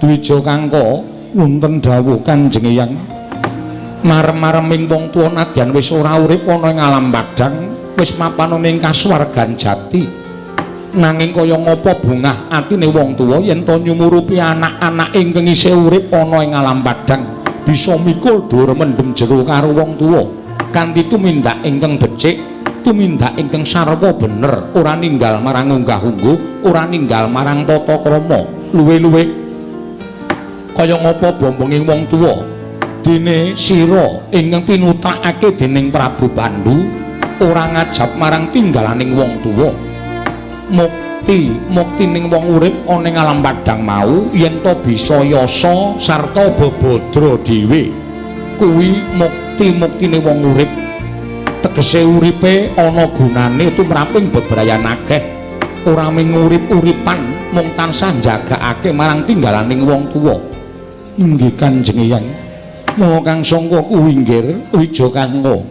Dwija Kangka wonten dawuh Kanjeng Eyang marem-mareming wong tuwa nadyan wis ora urip ana ing alam padhang wis mapan ing kasuwargan jati nanging kaya ngapa bungah atine wong tuwa yen to nyumurupi anak-anak ingkang isih urip ana ing alam padhang bisa mikul dur mendem jero karo wong tuwa kanthi tumindak ingkang becik tumindak ingkang sarwa bener ora ninggal marang unggah-ungguh ora ninggal marang tata krama luwe-luwe kaya ngapa bombonging wong tuwa dene sira ingkang pinutrakake dening Prabu Bandu ora ngajab marang tinggalaning wong tuwa muktining wong urip ana ing alam padhang mau yen to bisa yasa sarta bebadra dhewe kuwi muktine wong urip tegese uripe ana gunane tumraping bebrayan akeh ora mung urip-uripan mung tansah njagakake marang tinggalaning wong tuwa inggih Kanjeng Eyang mula kang sangka kuwi inggih Dwija Kangka